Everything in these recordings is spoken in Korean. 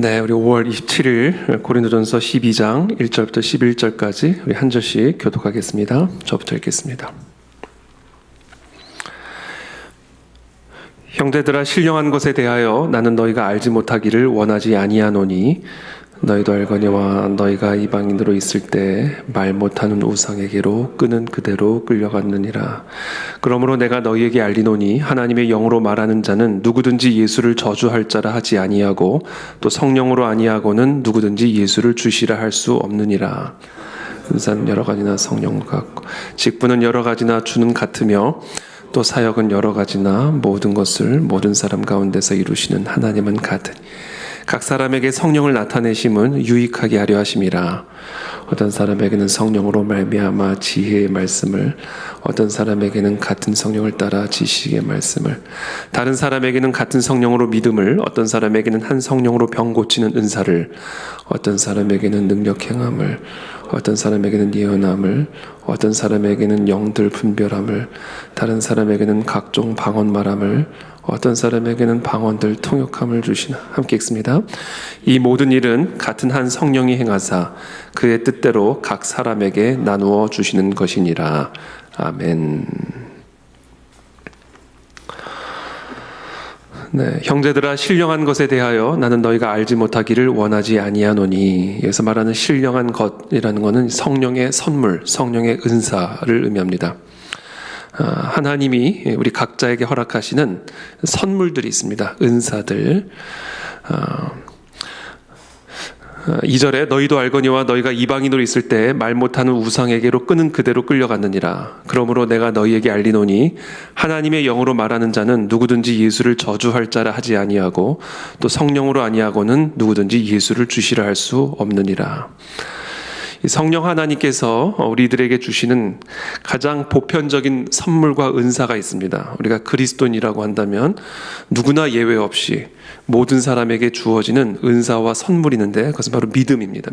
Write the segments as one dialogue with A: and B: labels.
A: 네, 우리 5월 27일 고린도전서 12장 1절부터 11절까지 우리 한 절씩 교독하겠습니다. 저부터 읽겠습니다. 형제들아, 신령한 것에 대하여 나는 너희가 알지 못하기를 원하지 아니하노니 너희도 알거니와 너희가 이방인으로 있을 때 말 못하는 우상에게로 끄는 그대로 끌려갔느니라. 그러므로 내가 너희에게 알리노니 하나님의 영으로 말하는 자는 누구든지 예수를 저주할 자라 하지 아니하고 또 성령으로 아니하고는 누구든지 예수를 주시라 할 수 없느니라. 은사는 여러 가지나 성령 같고 직분은 여러 가지나 주는 같으며 또 사역은 여러 가지나 모든 것을 모든 사람 가운데서 이루시는 하나님은 같으니 각 사람에게 성령을 나타내심은 유익하게 하려 하심이라. 어떤 사람에게는 성령으로 말미암아 지혜의 말씀을, 어떤 사람에게는 같은 성령을 따라 지식의 말씀을, 다른 사람에게는 같은 성령으로 믿음을, 어떤 사람에게는 한 성령으로 병 고치는 은사를, 어떤 사람에게는 능력 행함을, 어떤 사람에게는 예언함을, 어떤 사람에게는 영들 분별함을, 다른 사람에게는 각종 방언 말함을, 어떤 사람에게는 방언들 통역함을 주시나. 함께 읽습니다. 이 모든 일은 같은 한 성령이 행하사 그의 뜻대로 각 사람에게 나누어 주시는 것이니라. 아멘. 네, 형제들아, 신령한 것에 대하여 나는 너희가 알지 못하기를 원하지 아니하노니. 여기서 말하는 신령한 것이라는 것은 성령의 선물, 성령의 은사를 의미합니다. 하나님이 우리 각자에게 허락하시는 선물들이 있습니다. 은사들. 2절에 너희도 알거니와 너희가 이방인으로 있을 때 말 못하는 우상에게로 끄는 그대로 끌려갔느니라. 그러므로 내가 너희에게 알리노니 하나님의 영으로 말하는 자는 누구든지 예수를 저주할 자라 하지 아니하고 또 성령으로 아니하고는 누구든지 예수를 주시라 할 수 없느니라. 성령 하나님께서 우리들에게 주시는 가장 보편적인 선물과 은사가 있습니다. 우리가 그리스도인이라고 한다면 누구나 예외 없이 모든 사람에게 주어지는 은사와 선물이 있는데 그것은 바로 믿음입니다.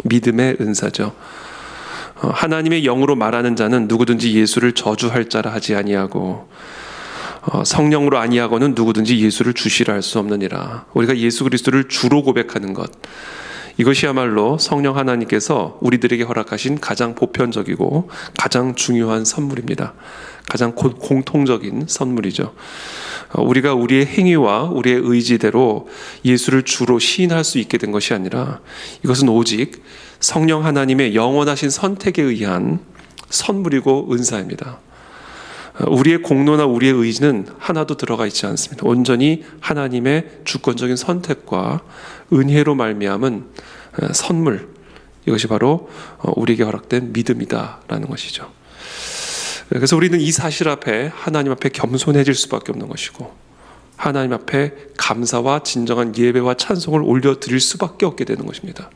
A: 믿음의 은사죠. 하나님의 영으로 말하는 자는 누구든지 예수를 저주할 자라 하지 아니하고 성령으로 아니하고는 누구든지 예수를 주시라 할 수 없느니라. 우리가 예수 그리스도를 주로 고백하는 것, 이것이야말로 성령 하나님께서 우리들에게 허락하신 가장 보편적이고 가장 중요한 선물입니다. 가장 공통적인 선물이죠. 우리가 우리의 행위와 우리의 의지대로 예수를 주로 시인할 수 있게 된 것이 아니라 이것은 오직 성령 하나님의 영원하신 선택에 의한 선물이고 은사입니다. 우리의 공로나 우리의 의지는 하나도 들어가 있지 않습니다. 온전히 하나님의 주권적인 선택과 은혜로 말미암은 선물, 이것이 바로 우리에게 허락된 믿음이다라는 것이죠. 그래서 우리는 이 사실 앞에 하나님 앞에 겸손해질 수밖에 없는 것이고 하나님 앞에 감사와 진정한 예배와 찬송을 올려드릴 수밖에 없게 되는 것입니다.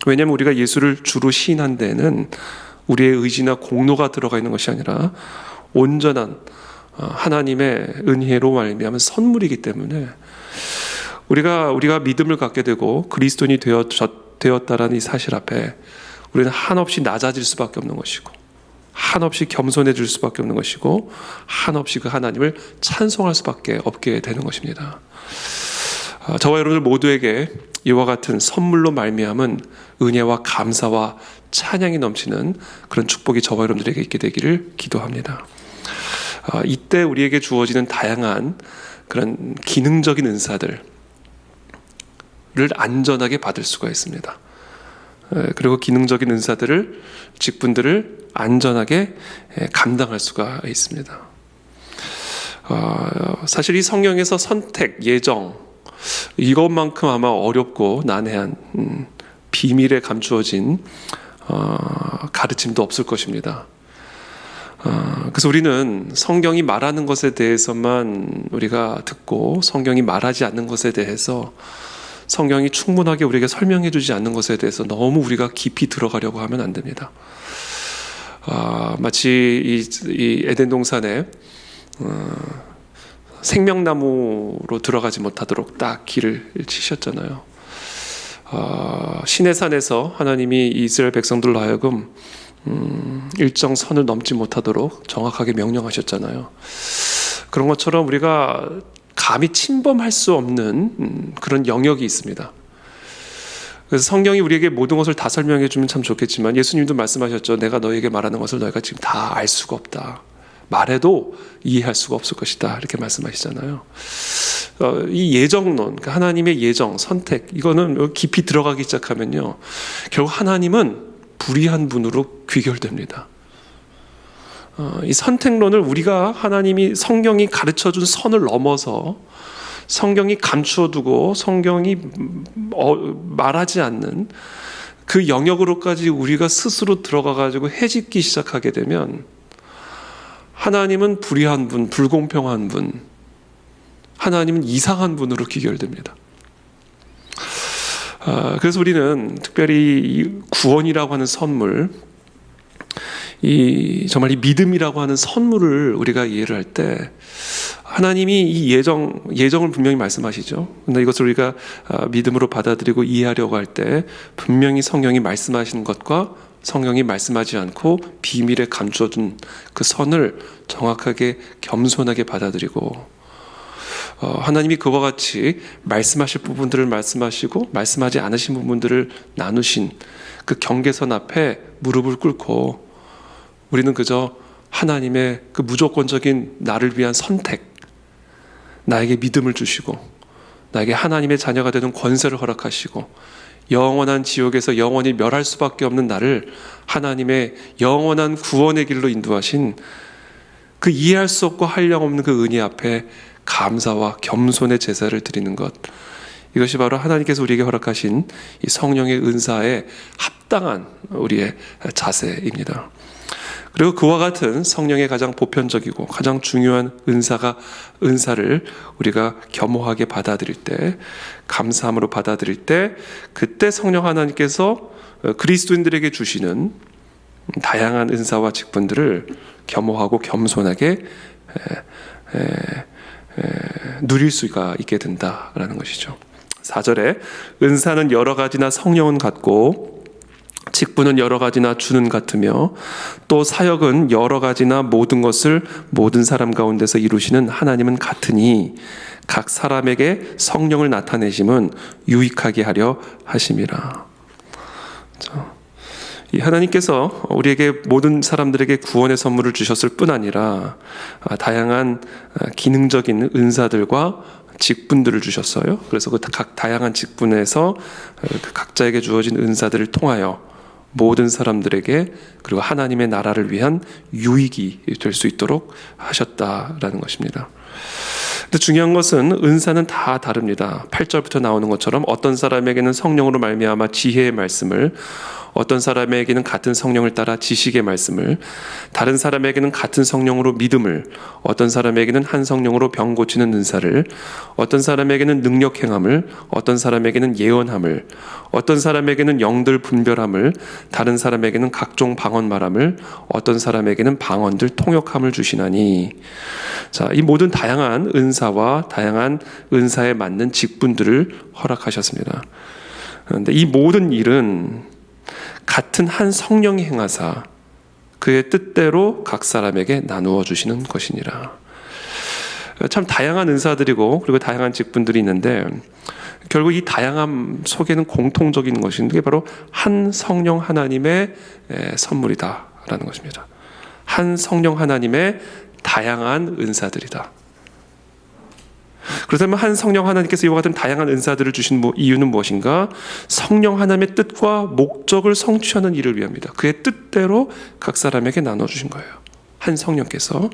A: 왜냐하면 우리가 예수를 주로 시인한 데에는 우리의 의지나 공로가 들어가 있는 것이 아니라 온전한 하나님의 은혜로 말미암은 선물이기 때문에 우리가 믿음을 갖게 되고 그리스도인이 되었다라는 이 사실 앞에 우리는 한없이 낮아질 수밖에 없는 것이고 한없이 겸손해질 수밖에 없는 것이고 한없이 그 하나님을 찬송할 수밖에 없게 되는 것입니다. 저와 여러분들 모두에게 이와 같은 선물로 말미암은 은혜와 감사와 찬양이 넘치는 그런 축복이 저와 여러분들에게 있게 되기를 기도합니다. 이때 우리에게 주어지는 다양한 그런 기능적인 은사들을 안전하게 받을 수가 있습니다. 그리고 기능적인 은사들을, 직분들을 안전하게 감당할 수가 있습니다. 사실 이 성경에서 선택, 예정, 이것만큼 아마 어렵고 난해한 비밀에 감추어진 가르침도 없을 것입니다. 그래서 우리는 성경이 말하는 것에 대해서만 우리가 듣고 성경이 말하지 않는 것에 대해서 성경이 충분하게 우리에게 설명해 주지 않는 것에 대해서 너무 우리가 깊이 들어가려고 하면 안 됩니다. 마치 이 에덴 동산에 생명나무로 들어가지 못하도록 딱 길을 치셨잖아요. 시내산에서 하나님이 이스라엘 백성들로 하여금 일정 선을 넘지 못하도록 정확하게 명령하셨잖아요. 그런 것처럼 우리가 감히 침범할 수 없는 그런 영역이 있습니다. 그래서 성경이 우리에게 모든 것을 다 설명해 주면 참 좋겠지만 예수님도 말씀하셨죠. 내가 너에게 말하는 것을 너희가 지금 다 알 수가 없다. 말해도 이해할 수가 없을 것이다. 이렇게 말씀하시잖아요. 이 예정론, 그러니까 하나님의 예정, 선택, 이거는 깊이 들어가기 시작하면요. 결국 하나님은 불의한 분으로 귀결됩니다. 이 선택론을 우리가 하나님이 성경이 가르쳐준 선을 넘어서 성경이 감추어두고 성경이 말하지 않는 그 영역으로까지 우리가 스스로 들어가가지고 헤집기 시작하게 되면 하나님은 불의한 분, 불공평한 분, 하나님은 이상한 분으로 귀결됩니다. 그래서 우리는 특별히 이 구원이라고 하는 선물, 정말 이 믿음이라고 하는 선물을 우리가 이해를 할 때 하나님이 이 예정을 분명히 말씀하시죠. 근데 이것을 우리가 믿음으로 받아들이고 이해하려고 할 때 분명히 성경이 말씀하시는 것과 성경이 말씀하지 않고 비밀에 감춰둔 그 선을 정확하게 겸손하게 받아들이고 하나님이 그와 같이 말씀하실 부분들을 말씀하시고 말씀하지 않으신 부분들을 나누신 그 경계선 앞에 무릎을 꿇고 우리는 그저 하나님의 그 무조건적인 나를 위한 선택, 나에게 믿음을 주시고 나에게 하나님의 자녀가 되는 권세를 허락하시고 영원한 지옥에서 영원히 멸할 수밖에 없는 나를 하나님의 영원한 구원의 길로 인도하신 그 이해할 수 없고 한량없는 그 은혜 앞에 감사와 겸손의 제사를 드리는 것, 이것이 바로 하나님께서 우리에게 허락하신 이 성령의 은사에 합당한 우리의 자세입니다. 그리고 그와 같은 성령의 가장 보편적이고 가장 중요한 은사를 우리가 겸허하게 받아들일 때, 감사함으로 받아들일 때, 그때 성령 하나님께서 그리스도인들에게 주시는 다양한 은사와 직분들을 겸허하고 겸손하게 누릴 수가 있게 된다라는 것이죠. 4절에 은사는 여러 가지나 성령은 같고 직분은 여러 가지나 주는 같으며 또 사역은 여러 가지나 모든 것을 모든 사람 가운데서 이루시는 하나님은 같으니 각 사람에게 성령을 나타내심은 유익하게 하려 하심이라. 이 하나님께서 우리에게 모든 사람들에게 구원의 선물을 주셨을 뿐 아니라 다양한 기능적인 은사들과 직분들을 주셨어요. 그래서 그 각 다양한 직분에서 각자에게 주어진 은사들을 통하여 모든 사람들에게 그리고 하나님의 나라를 위한 유익이 될 수 있도록 하셨다라는 것입니다. 근데 중요한 것은 은사는 다 다릅니다. 8절부터 나오는 것처럼 어떤 사람에게는 성령으로 말미암아 지혜의 말씀을, 어떤 사람에게는 같은 성령을 따라 지식의 말씀을, 다른 사람에게는 같은 성령으로 믿음을, 어떤 사람에게는 한 성령으로 병 고치는 은사를, 어떤 사람에게는 능력 행함을, 어떤 사람에게는 예언함을, 어떤 사람에게는 영들 분별함을, 다른 사람에게는 각종 방언 말함을, 어떤 사람에게는 방언들 통역함을 주시나니. 자, 이 모든 다양한 은사와 다양한 은사에 맞는 직분들을 허락하셨습니다. 그런데 이 모든 일은 같은 한 성령이 행하사 그의 뜻대로 각 사람에게 나누어 주시는 것이니라. 참 다양한 은사들이고 그리고 다양한 직분들이 있는데 결국 이 다양함 속에는 공통적인 것인데 그게 바로 한 성령 하나님의 선물이다라는 것입니다. 한 성령 하나님의 다양한 은사들이다. 그렇다면 한 성령 하나님께서 이와 같은 다양한 은사들을 주신 이유는 무엇인가? 성령 하나님의 뜻과 목적을 성취하는 일을 위함이다. 그의 뜻대로 각 사람에게 나눠주신 거예요. 한 성령께서.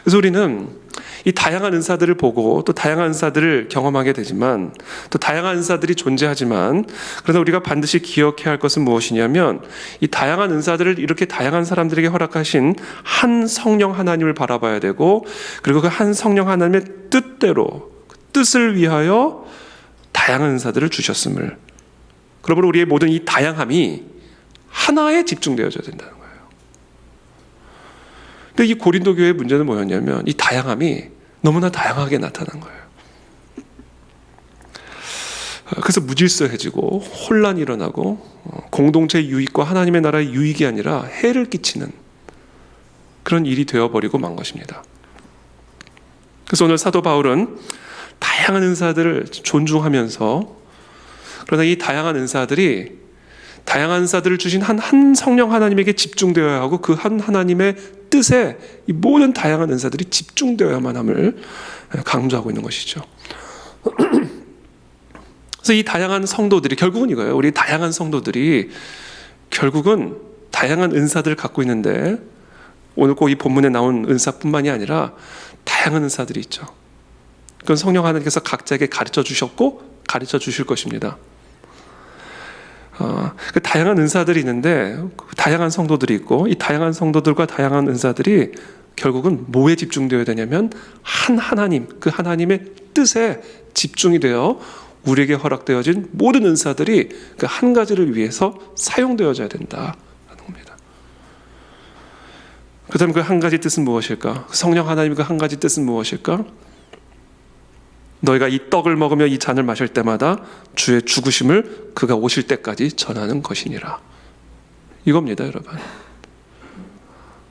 A: 그래서 우리는 이 다양한 은사들을 보고 또 다양한 은사들을 경험하게 되지만 또 다양한 은사들이 존재하지만 그러나 우리가 반드시 기억해야 할 것은 무엇이냐면 이 다양한 은사들을 이렇게 다양한 사람들에게 허락하신 한 성령 하나님을 바라봐야 되고 그리고 그 한 성령 하나님의 뜻대로 그 뜻을 위하여 다양한 은사들을 주셨음을, 그러므로 우리의 모든 이 다양함이 하나에 집중되어져야 된다는 거예요. 근데 이 고린도 교회의 문제는 뭐였냐면 이 다양함이 너무나 다양하게 나타난 거예요. 그래서 무질서해지고 혼란이 일어나고 공동체의 유익과 하나님의 나라의 유익이 아니라 해를 끼치는 그런 일이 되어버리고 만 것입니다. 그래서 오늘 사도 바울은 다양한 은사들을 존중하면서, 그러나 이 다양한 은사들을 주신 한 성령 하나님에게 집중되어야 하고, 그 한 하나님의 뜻에 이 모든 다양한 은사들이 집중되어야만 함을 강조하고 있는 것이죠. 그래서 이 다양한 성도들이 결국은 이거예요. 우리 다양한 성도들이 결국은 다양한 은사들을 갖고 있는데, 오늘 꼭 이 본문에 나온 은사뿐만이 아니라 다양한 은사들이 있죠. 그건 성령 하나님께서 각자에게 가르쳐 주셨고 가르쳐 주실 것입니다. 그 다양한 은사들이 있는데, 다양한 성도들이 있고, 이 다양한 성도들과 다양한 은사들이 결국은 뭐에 집중되어야 되냐면 한 하나님, 그 하나님의 뜻에 집중이 되어 우리에게 허락되어진 모든 은사들이 그 한 가지를 위해서 사용되어져야 된다라는 겁니다. 그렇다면 그 한 가지 뜻은 무엇일까? 성령 하나님의 그 한 가지 뜻은 무엇일까? 너희가 이 떡을 먹으며 이 잔을 마실 때마다 주의 죽으심을 그가 오실 때까지 전하는 것이니라. 이겁니다, 여러분.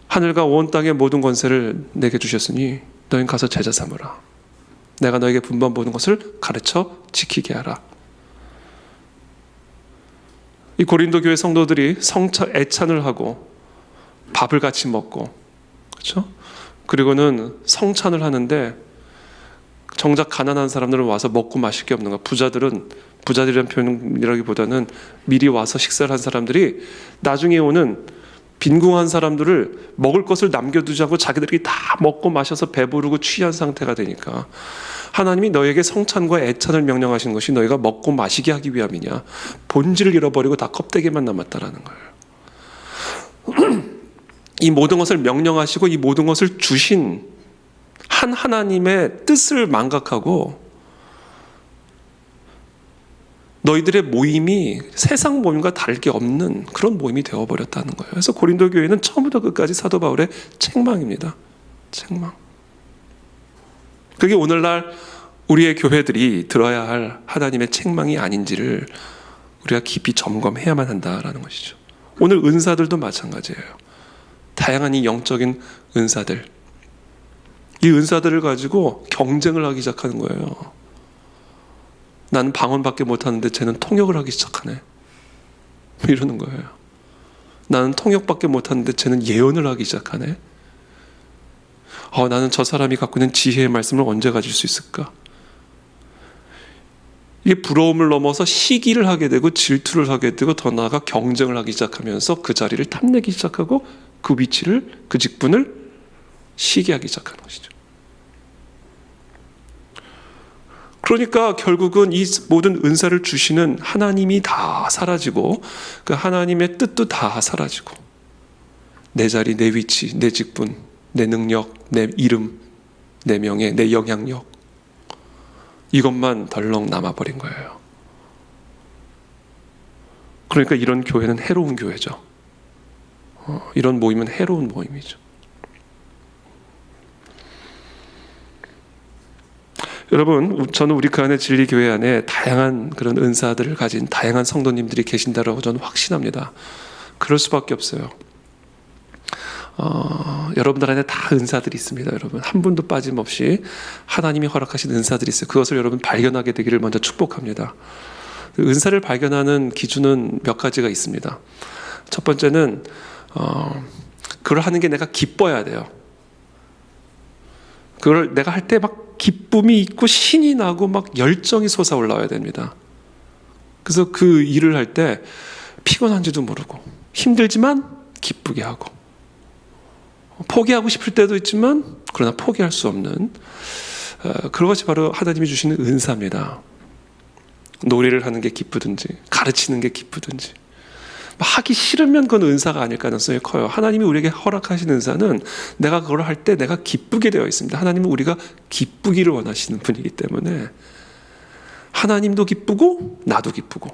A: 하늘과 온 땅의 모든 권세를 내게 주셨으니 너희는 가서 제자 삼으라. 내가 너에게 분반 모든 것을 가르쳐 지키게 하라. 이 고린도 교회 성도들이 애찬을 하고 밥을 같이 먹고, 그렇죠? 그리고는 성찬을 하는데, 정작 가난한 사람들은 와서 먹고 마실 게 없는 거야. 부자들이라는 표현이라기보다는 미리 와서 식사를 한 사람들이 나중에 오는 빈궁한 사람들을 먹을 것을 남겨두지 않고 자기들이 다 먹고 마셔서 배부르고 취한 상태가 되니까, 하나님이 너에게 성찬과 애찬을 명령하신 것이 너희가 먹고 마시게 하기 위함이냐, 본질을 잃어버리고 다 껍데기만 남았다라는 거예요. 이 모든 것을 명령하시고 이 모든 것을 주신 한 하나님의 뜻을 망각하고 너희들의 모임이 세상 모임과 다를 게 없는 그런 모임이 되어버렸다는 거예요. 그래서 고린도 교회는 처음부터 끝까지 사도 바울의 책망입니다. 책망. 그게 오늘날 우리의 교회들이 들어야 할 하나님의 책망이 아닌지를 우리가 깊이 점검해야만 한다라는 것이죠. 오늘 은사들도 마찬가지예요. 다양한 이 영적인 은사들, 이 은사들을 가지고 경쟁을 하기 시작하는 거예요. 나는 방언밖에 못하는데 쟤는 통역을 하기 시작하네, 이러는 거예요. 나는 통역밖에 못하는데 쟤는 예언을 하기 시작하네. 나는 저 사람이 갖고 있는 지혜의 말씀을 언제 가질 수 있을까? 이게 부러움을 넘어서 시기를 하게 되고 질투를 하게 되고, 더 나아가 경쟁을 하기 시작하면서 그 자리를 탐내기 시작하고 그 위치를, 그 직분을 시기하기 시작하는 것이죠. 그러니까 결국은 이 모든 은사를 주시는 하나님이 다 사라지고, 그 하나님의 뜻도 다 사라지고, 내 자리, 내 위치, 내 직분, 내 능력, 내 이름, 내 명예, 내 영향력, 이것만 덜렁 남아버린 거예요. 그러니까 이런 교회는 해로운 교회죠. 이런 모임은 해로운 모임이죠. 여러분, 저는 우리 그 안에 진리교회 안에 다양한 그런 은사들을 가진 다양한 성도님들이 계신다라고 저는 확신합니다. 그럴 수밖에 없어요. 여러분들 안에 다 은사들이 있습니다. 여러분, 한 분도 빠짐없이 하나님이 허락하신 은사들이 있어요. 그것을 여러분 발견하게 되기를 먼저 축복합니다. 은사를 발견하는 기준은 몇 가지가 있습니다. 첫 번째는 그걸 하는 게 내가 기뻐야 돼요. 그걸 내가 할 때 막 기쁨이 있고 신이 나고 막 열정이 솟아올라와야 됩니다. 그래서 그 일을 할 때 피곤한지도 모르고 힘들지만 기쁘게 하고, 포기하고 싶을 때도 있지만 그러나 포기할 수 없는, 그것이 바로 하나님이 주시는 은사입니다. 노래를 하는 게 기쁘든지 가르치는 게 기쁘든지, 하기 싫으면 그건 은사가 아닐 가능성이 커요. 하나님이 우리에게 허락하신 은사는 내가 그걸 할 때 내가 기쁘게 되어 있습니다. 하나님은 우리가 기쁘기를 원하시는 분이기 때문에 하나님도 기쁘고 나도 기쁘고,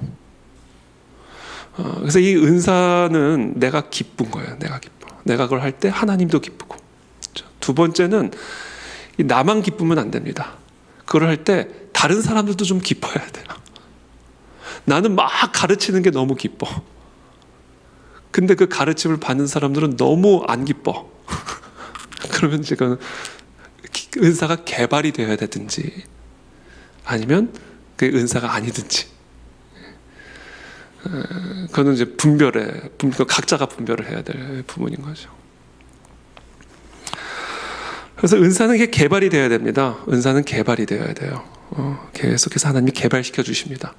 A: 그래서 이 은사는 내가 기쁜 거예요. 내가 기뻐. 내가 그걸 할 때 하나님도 기쁘고. 두 번째는 나만 기쁘면 안 됩니다. 그걸 할 때 다른 사람들도 좀 기뻐야 돼요. 나는 막 가르치는 게 너무 기뻐. 근데 그 가르침을 받는 사람들은 너무 안 기뻐. 그러면 제가 은사가 개발이 되어야 되든지 아니면 그 은사가 아니든지, 그거는 이제 각자가 분별을 해야 될 부분인 거죠. 그래서 은사는 이게 개발이 되어야 됩니다. 은사는 개발이 되어야 돼요. 계속해서 하나님이 개발시켜 주십니다.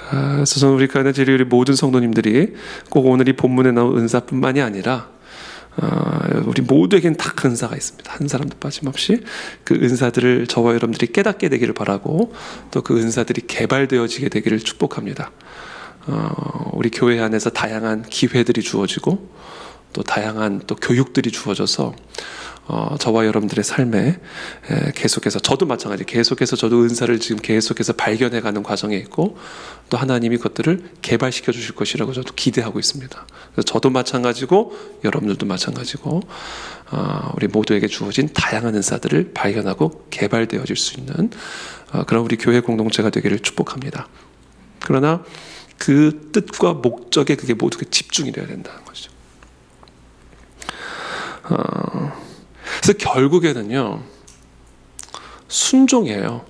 A: 그래서 저는 우리 우리 모든 성도님들이 꼭 오늘 이 본문에 나온 은사뿐만이 아니라 우리 모두에겐 다 은사가 있습니다. 한 사람도 빠짐없이 그 은사들을 저와 여러분들이 깨닫게 되기를 바라고, 또 그 은사들이 개발되어지게 되기를 축복합니다. 우리 교회 안에서 다양한 기회들이 주어지고 또 다양한 또 교육들이 주어져서 저와 여러분들의 삶에 계속해서, 저도 마찬가지, 계속해서 저도 은사를 지금 계속해서 발견해가는 과정에 있고, 또 하나님이 그것들을 개발시켜 주실 것이라고 저도 기대하고 있습니다. 그래서 저도 마찬가지고 여러분들도 마찬가지고, 우리 모두에게 주어진 다양한 은사들을 발견하고 개발되어질 수 있는 그런 우리 교회 공동체가 되기를 축복합니다. 그러나 그 뜻과 목적에 그게 모두 집중이 되어야 된다는 것이죠. 그래서 결국에는요, 순종이에요.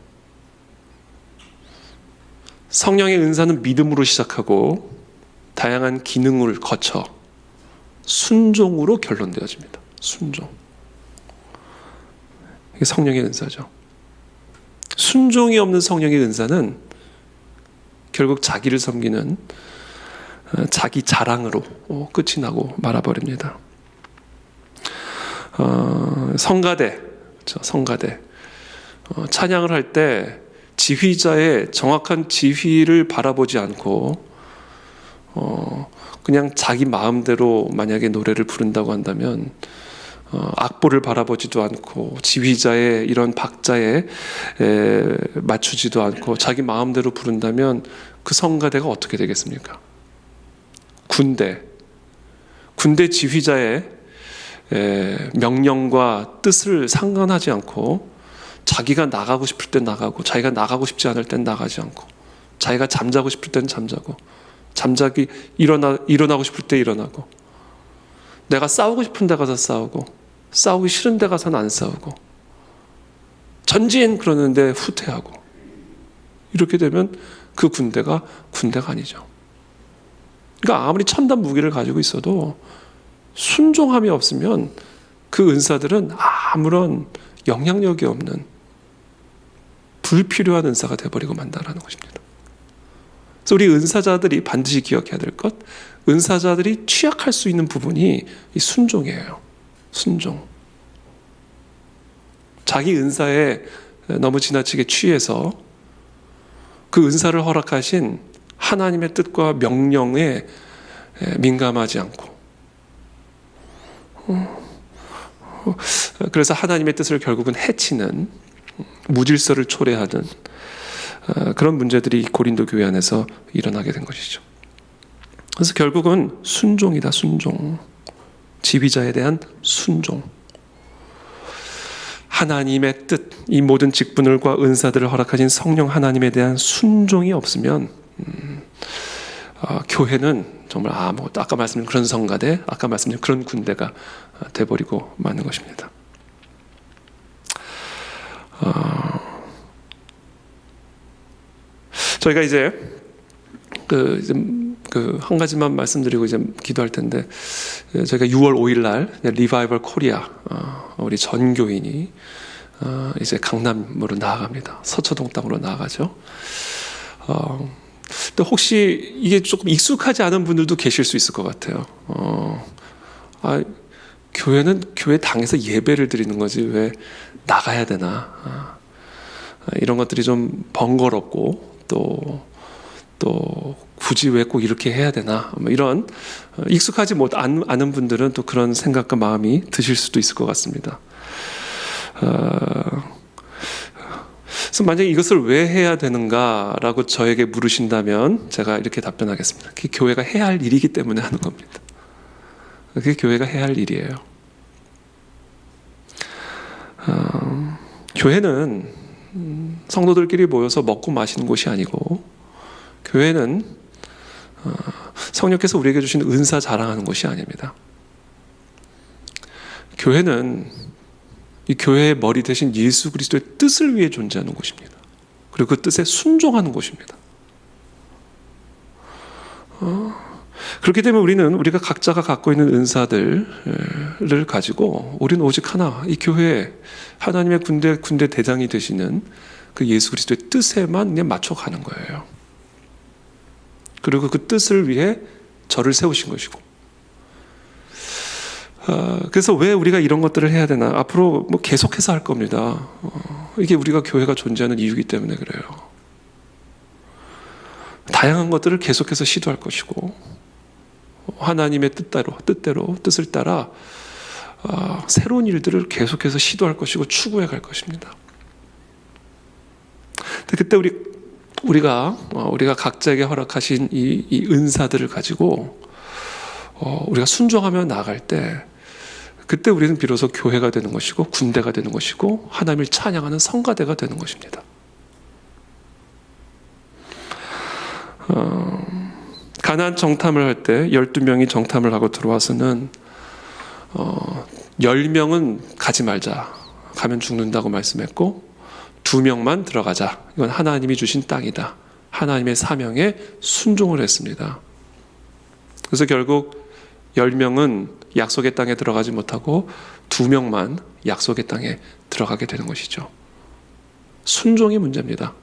A: 성령의 은사는 믿음으로 시작하고 다양한 기능을 거쳐 순종으로 결론되어집니다. 순종. 이게 성령의 은사죠. 순종이 없는 성령의 은사는 결국 자기를 섬기는 자기 자랑으로 끝이 나고 말아버립니다. 성가대, 그렇죠? 성가대. 찬양을 할 때 지휘자의 정확한 지휘를 바라보지 않고 그냥 자기 마음대로 만약에 노래를 부른다고 한다면, 악보를 바라보지도 않고 지휘자의 이런 박자에 맞추지도 않고 자기 마음대로 부른다면 그 성가대가 어떻게 되겠습니까? 군대 지휘자의 명령과 뜻을 상관하지 않고 자기가 나가고 싶을 땐 나가고 자기가 나가고 싶지 않을 땐 나가지 않고 자기가 잠자고 싶을 땐 잠자고 일어나고 싶을 때 일어나고, 내가 싸우고 싶은 데 가서 싸우고 싸우기 싫은 데 가서는 안 싸우고, 전진 그러는데 후퇴하고, 이렇게 되면 그 군대가 아니죠. 그러니까 아무리 첨단 무기를 가지고 있어도 순종함이 없으면 그 은사들은 아무런 영향력이 없는 불필요한 은사가 되어버리고 만다라는 것입니다. 그래서 우리 은사자들이 반드시 기억해야 될 것, 은사자들이 취약할 수 있는 부분이 이 순종이에요. 순종. 자기 은사에 너무 지나치게 취해서 그 은사를 허락하신 하나님의 뜻과 명령에 민감하지 않고, 그래서 하나님의 뜻을 결국은 해치는, 무질서를 초래하는 그런 문제들이 고린도 교회 안에서 일어나게 된 것이죠. 그래서 결국은 순종이다. 순종. 지휘자에 대한 순종. 하나님의 뜻, 이 모든 직분들과 은사들을 허락하신 성령 하나님에 대한 순종이 없으면 교회는 정말 아까 말씀드린 그런 성가대, 아까 말씀드린 그런 군대가 돼버리고 마는 것입니다. 저희가 이제 한 가지만 말씀드리고 이제 기도할 텐데, 저희가 6월 5일 날 리바이벌 코리아, 우리 전교인이 이제 강남으로 나아갑니다. 서초동 땅으로 나아가죠. 근데 혹시 이게 조금 익숙하지 않은 분들도 계실 수 있을 것 같아요. 교회는 교회 당에서 예배를 드리는 거지 왜 나가야 되나? 이런 것들이 좀 번거롭고 또 굳이 왜 꼭 이렇게 해야 되나? 이런 익숙하지 않은 분들은 또 그런 생각과 마음이 드실 수도 있을 것 같습니다. 그래서 만약에 이것을 왜 해야 되는가라고 저에게 물으신다면 제가 이렇게 답변하겠습니다. 그게 교회가 해야 할 일이기 때문에 하는 겁니다. 그게 교회가 해야 할 일이에요. 교회는 성도들끼리 모여서 먹고 마시는 곳이 아니고, 교회는 성령께서 우리에게 주신 은사 자랑하는 곳이 아닙니다. 교회는 이 교회의 머리 대신 예수 그리스도의 뜻을 위해 존재하는 곳입니다. 그리고 그 뜻에 순종하는 곳입니다. 그렇기 때문에 우리가 각자가 갖고 있는 은사들을 가지고 우리는 오직 하나, 이 교회에 하나님의 군대 대장이 되시는 그 예수 그리스도의 뜻에만 그냥 맞춰가는 거예요. 그리고 그 뜻을 위해 저를 세우신 것이고. 그래서 왜 우리가 이런 것들을 해야 되나? 앞으로 뭐 계속해서 할 겁니다. 이게 우리가 교회가 존재하는 이유이기 때문에 그래요. 다양한 것들을 계속해서 시도할 것이고, 하나님의 뜻을 따라 새로운 일들을 계속해서 시도할 것이고 추구해 갈 것입니다. 그때 우리가 각자에게 허락하신 이 은사들을 가지고 우리가 순종하며 나아갈 때, 그때 우리는 비로소 교회가 되는 것이고 군대가 되는 것이고 하나님을 찬양하는 성가대가 되는 것입니다. 가나안 정탐을 할 때 12명이 정탐을 하고 들어와서는 10명은 가지 말자, 가면 죽는다고 말씀했고 2명만 들어가자, 이건 하나님이 주신 땅이다, 하나님의 사명에 순종을 했습니다. 그래서 결국 10명은 약속의 땅에 들어가지 못하고 2명만 약속의 땅에 들어가게 되는 것이죠. 순종이 문제입니다.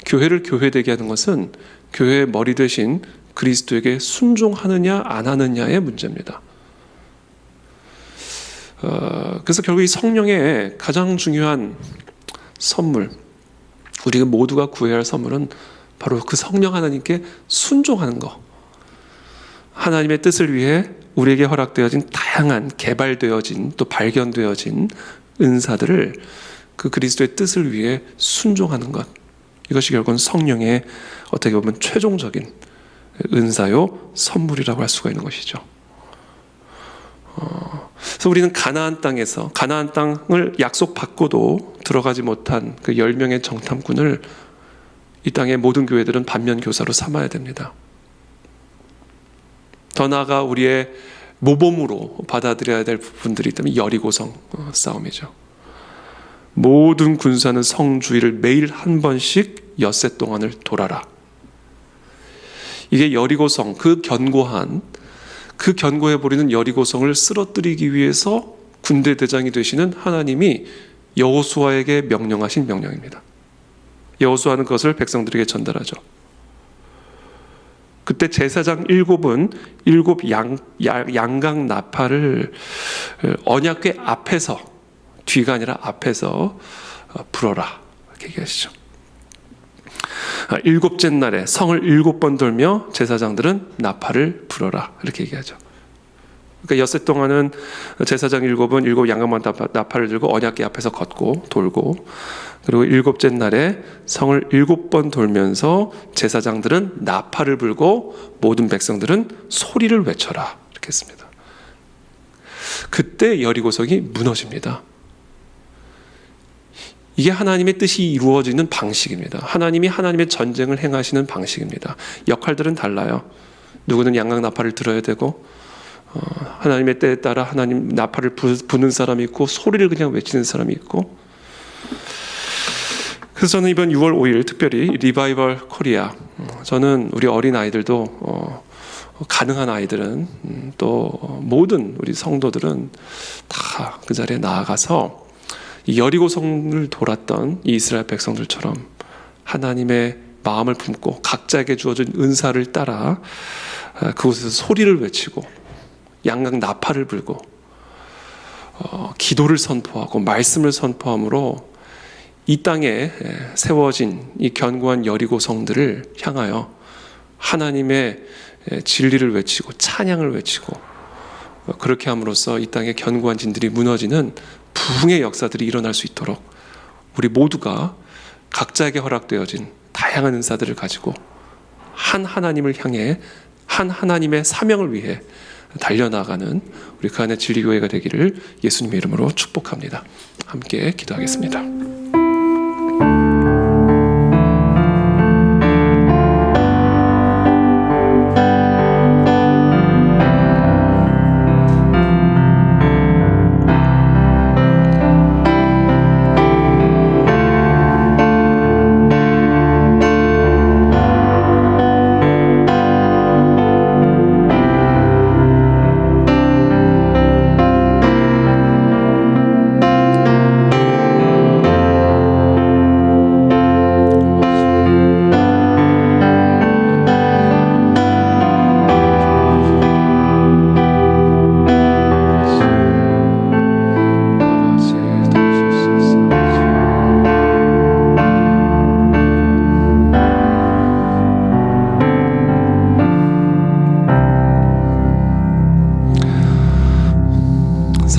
A: 교회를 교회되게 하는 것은 교회의 머리 대신 그리스도에게 순종하느냐 안 하느냐의 문제입니다. 그래서 결국 이 성령의 가장 중요한 선물, 우리가 모두가 구해야 할 선물은 바로 그 성령 하나님께 순종하는 것. 하나님의 뜻을 위해 우리에게 허락되어진 다양한 개발되어진 또 발견되어진 은사들을 그 그리스도의 뜻을 위해 순종하는 것. 이것이 결국은 성령의 어떻게 보면 최종적인 은사요 선물이라고 할 수가 있는 것이죠. 그래서 우리는 가나안 땅을 약속받고도 들어가지 못한 그 10명의 정탐꾼을 이 땅의 모든 교회들은 반면교사로 삼아야 됩니다. 더 나아가 우리의 모범으로 받아들여야 될 부분들이 있다면 여리고성 싸움이죠. 모든 군사는 성 주위를 매일 한 번씩 엿새 동안을 돌아라. 이게 여리고성, 그 견고해버리는 여리고성을 쓰러뜨리기 위해서 군대 대장이 되시는 하나님이 여호수아에게 명령하신 명령입니다. 여호수아는 그것을 백성들에게 전달하죠. 그때 제사장 7은 7 양각 나팔을 언약궤 앞에서, 뒤가 아니라 앞에서 불어라, 이렇게 얘기하시죠. 7째 날에 성을 7번 돌며 제사장들은 나팔을 불어라, 이렇게 얘기하죠. 그러니까 엿새 동안은 제사장 7은 7 양각만 나팔을 들고 언약궤 앞에서 걷고 돌고, 그리고 7째 날에 성을 7번 돌면서 제사장들은 나팔을 불고 모든 백성들은 소리를 외쳐라, 이렇게 했습니다. 그때 여리고성이 무너집니다. 이게 하나님의 뜻이 이루어지는 방식입니다. 하나님이 하나님의 전쟁을 행하시는 방식입니다. 역할들은 달라요. 누구는 양각 나팔을 들어야 되고, 하나님의 때에 따라 하나님 나팔을 부는 사람이 있고 소리를 그냥 외치는 사람이 있고. 그래서 저는 이번 6월 5일 특별히 리바이벌 코리아, 저는 우리 어린 아이들도 가능한 아이들은 또 모든 우리 성도들은 다 그 자리에 나아가서 이 여리고성을 돌았던 이 이스라엘 백성들처럼 하나님의 마음을 품고 각자에게 주어진 은사를 따라 그곳에서 소리를 외치고 양각 나팔을 불고 기도를 선포하고 말씀을 선포함으로 이 땅에 세워진 이 견고한 여리고성들을 향하여 하나님의 진리를 외치고 찬양을 외치고, 그렇게 함으로써 이 땅의 견고한 진들이 무너지는 부흥의 역사들이 일어날 수 있도록 우리 모두가 각자에게 허락되어진 다양한 은사들을 가지고 한 하나님을 향해 한 하나님의 사명을 위해 달려나가는 우리 그 안에 진리교회가 되기를 예수님의 이름으로 축복합니다. 함께 기도하겠습니다.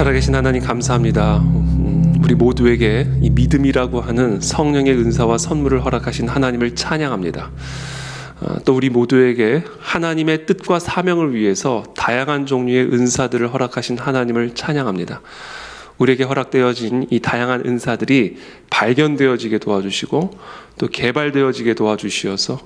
A: 살아계신 하나님 감사합니다. 우리 모두에게 이 믿음이라고 하는 성령의 은사와 선물을 허락하신 하나님을 찬양합니다. 또 우리 모두에게 하나님의 뜻과 사명을 위해서 다양한 종류의 은사들을 허락하신 하나님을 찬양합니다. 우리에게 허락되어진 이 다양한 은사들이 발견되어지게 도와주시고 또 개발되어지게 도와주시어서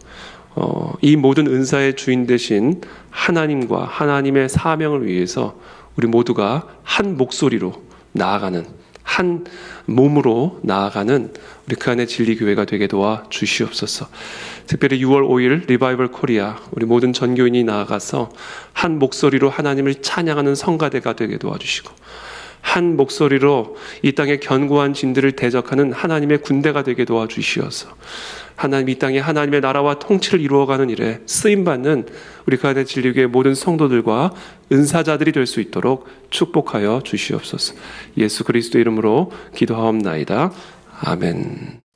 A: 이 모든 은사의 주인 되신 하나님과 하나님의 사명을 위해서 우리 모두가 한 목소리로 나아가는, 한 몸으로 나아가는 우리 그 안에 진리교회가 되게 도와주시옵소서. 특별히 6월 5일 리바이벌 코리아 우리 모든 전교인이 나아가서 한 목소리로 하나님을 찬양하는 성가대가 되게 도와주시고, 한 목소리로 이 땅의 견고한 진들을 대적하는 하나님의 군대가 되게 도와주시어서 하나님 이 땅에 하나님의 나라와 통치를 이루어가는 일에 쓰임받는 우리 그 안에 진리교회 모든 성도들과 은사자들이 될 수 있도록 축복하여 주시옵소서. 예수 그리스도 이름으로 기도하옵나이다. 아멘.